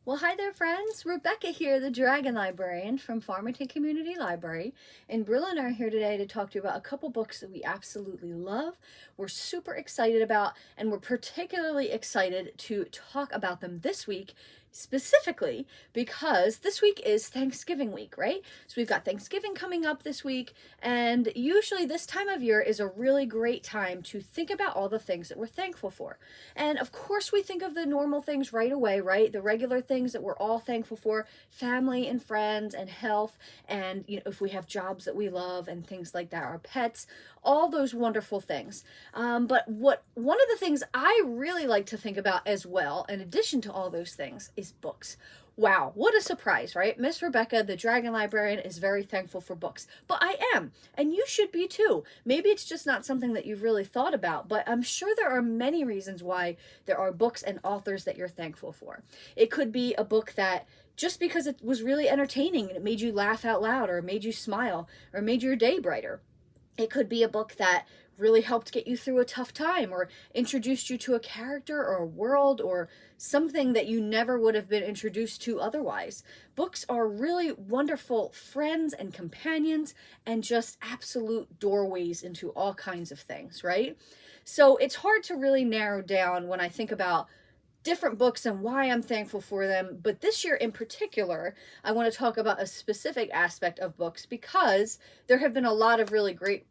Well, hi there, friends. Rebecca here, the Dragon Librarian from Farmington Community Library. And Brilla and I are here today to talk to you about a couple books that we absolutely love, we're super excited about, and we're particularly excited to talk about them this week, specifically because this week is Thanksgiving week, right? So we've got Thanksgiving coming up this week, and usually this time of year is a really great time to think about all the things that we're thankful for. And of course, we think of the normal things right away, right? The regular things that we're all thankful for, family and friends and health, and if we have jobs that we love and things like that, our pets, all those wonderful things. But one of the things I really like to think about as well, in addition to all those things, is books. Wow, what a surprise, right? Miss Rebecca, the Dragon Librarian, is very thankful for books. But I am, and you should be too. Maybe it's just not something that you've really thought about, but I'm sure there are many reasons why there are books and authors that you're thankful for. It could be a book that just because it was really entertaining and it made you laugh out loud or made you smile or made your day brighter. It could be a book that really helped get you through a tough time or introduced you to a character or a world or something that you never would have been introduced to otherwise. Books are really wonderful friends and companions and just absolute doorways into all kinds of things, right? So it's hard to really narrow down when I think about different books and why I'm thankful for them. But this year in particular, I want to talk about a specific aspect of books because there have been a lot of really great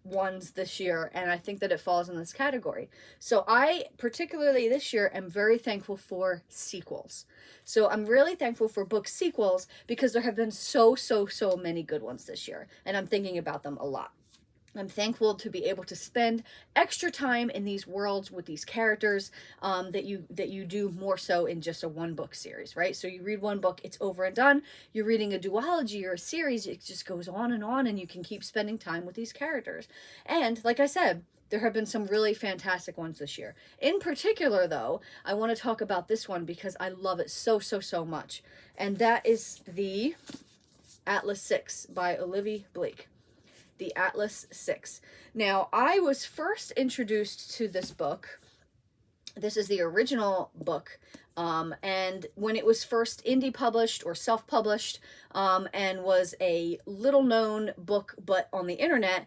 ones this year, and I think that it falls in this category. So I particularly this year am very thankful for sequels. So I'm really thankful for book sequels because there have been so many good ones this year, and I'm thinking about them a lot. I'm thankful to be able to spend extra time in these worlds with these characters that you do more so in just a one book series, right? So you read one book, it's over and done. You're reading a duology or a series, it just goes on, and you can keep spending time with these characters. And like I said, there have been some really fantastic ones this year. In particular, though, I want to talk about this one because I love it so much. And that is the Atlas 6 by Olivie Blake. The Atlas 6. Now, I was first introduced to this book. This is the original book. And when it was first indie published or self-published and was a little known book, but on the internet,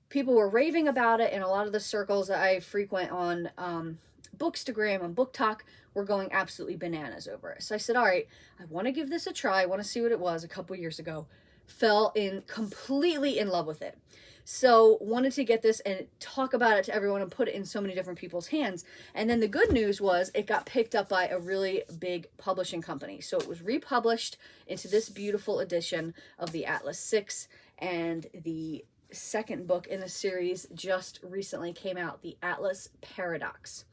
people were raving about it, and a lot of the circles that I frequent on Bookstagram and Book Talk were going absolutely bananas over it. So I said, all right, I want to give this a try. I want to see what it was a couple years ago. Fell in completely in love with it. So wanted to get this and talk about it to everyone and put it in so many different people's hands. And then the good news was it got picked up by a really big publishing company. So it was republished into this beautiful edition of the Atlas 6, and the second book in the series just recently came out, the Atlas Paradox.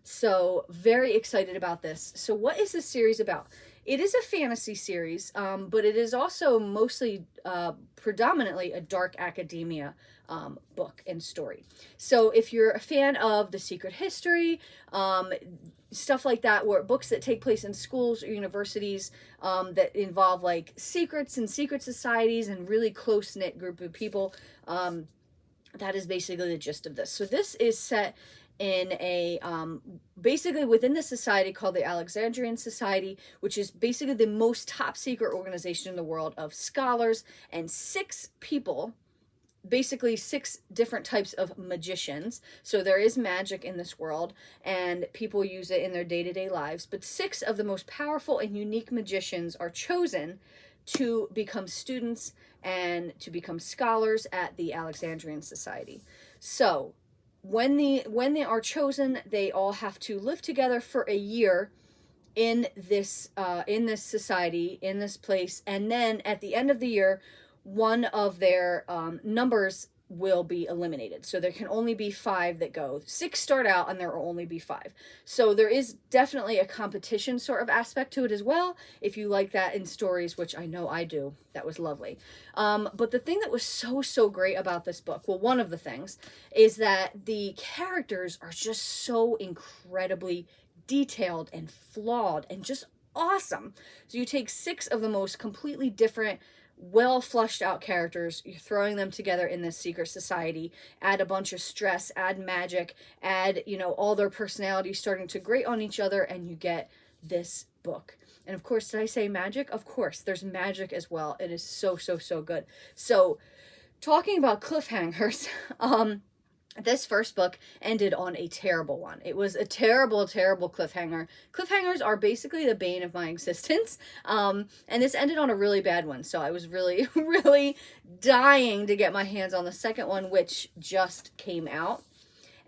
So very excited about this. So what is this series about? It is a fantasy series, but it is also mostly, predominantly a dark academia book and story. So if you're a fan of The Secret History, stuff like that, where books that take place in schools or universities that involve like secrets and secret societies and really close-knit group of people, that is basically the gist of this. So this is set in a basically within the society called the Alexandrian Society, which is basically the most top secret organization in the world of scholars and 6 people, basically 6 different types of magicians. So there is magic in this world and people use it in their day-to-day lives, but 6 of the most powerful and unique magicians are chosen to become students and to become scholars at the Alexandrian Society. So when they are chosen, they all have to live together for a year in this society, in this place, and then at the end of the year, one of their numbers will be eliminated. So there can only be 5 that go. 6 start out and there will only be 5. So there is definitely a competition sort of aspect to it as well. If you like that in stories, which I know I do, that was lovely. But the thing that was so great about this book, well, one of the things, is that the characters are just so incredibly detailed and flawed and just awesome. So you take 6 of the most completely different, well flushed out characters, you're throwing them together in this secret society, add a bunch of stress, add magic, add all their personalities starting to grate on each other, and you get this book. And of course, did I say magic? Of course, there's magic as well. It is so, so, so good. So talking about cliffhangers, this first book ended on a terrible one. It was a terrible, terrible cliffhanger. Cliffhangers are basically the bane of my existence. And this ended on a really bad one. So I was really, really dying to get my hands on the second one, which just came out.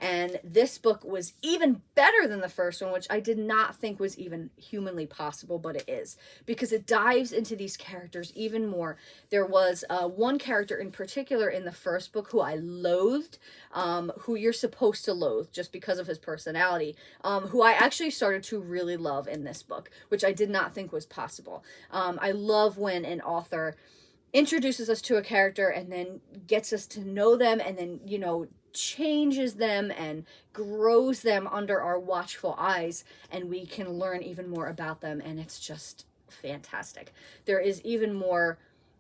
And this book was even better than the first one, which I did not think was even humanly possible, but it is, because it dives into these characters even more. There was one character in particular in the first book who I loathed, who you're supposed to loathe just because of his personality, who I actually started to really love in this book, which I did not think was possible. I love when an author introduces us to a character and then gets us to know them and then, you know, changes them and grows them under our watchful eyes, and we can learn even more about them, and it's just fantastic. There is even more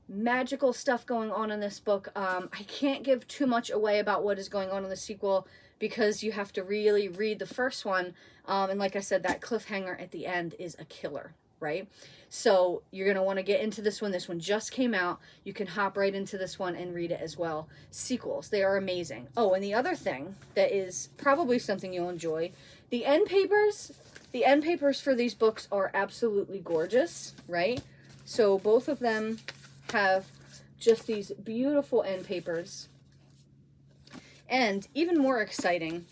magical stuff going on in this book. I can't give too much away about what is going on in the sequel because you have to really read the first one, and like I said, that cliffhanger at the end is a killer, right? So you're going to want to get into this one. This one just came out. You can hop right into this one and read it as well. Sequels, they are amazing. Oh, and the other thing that is probably something you'll enjoy, the end papers. The end papers for these books are absolutely gorgeous, right? So both of them have just these beautiful end papers. And even more exciting,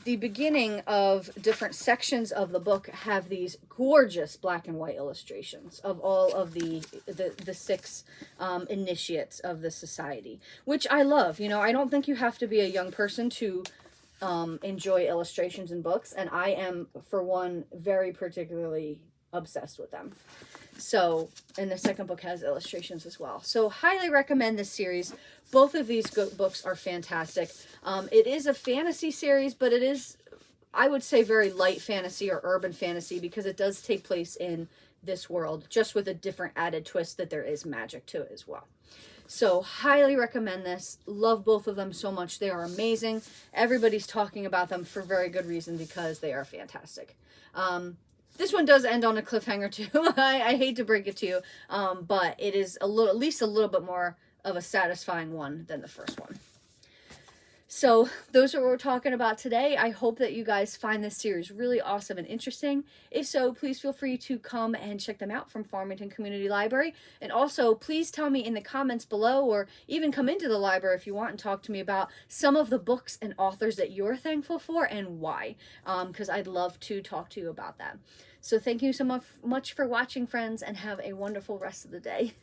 the beginning of different sections of the book have these gorgeous black and white illustrations of all of the six initiates of the society, which I love. You know, I don't think you have to be a young person to enjoy illustrations in books, and I am, for one, very particularly obsessed with them. So, and the second book has illustrations as well. So, highly recommend this series. Both of these books are fantastic. It is a fantasy series, but it is, I would say, very light fantasy or urban fantasy because it does take place in this world, just with a different added twist that there is magic to it as well. So, highly recommend this. Love both of them so much. They are amazing. Everybody's talking about them for very good reason because they are fantastic. This one does end on a cliffhanger too. I hate to break it to you, but it is at least a little bit more of a satisfying one than the first one. So those are what we're talking about today. I hope that you guys find this series really awesome and interesting. If so, please feel free to come and check them out from Farmington Community Library. And also, please tell me in the comments below, or even come into the library if you want and talk to me about some of the books and authors that you're thankful for and why, because I'd love to talk to you about that. So thank you so much for watching, friends, and have a wonderful rest of the day.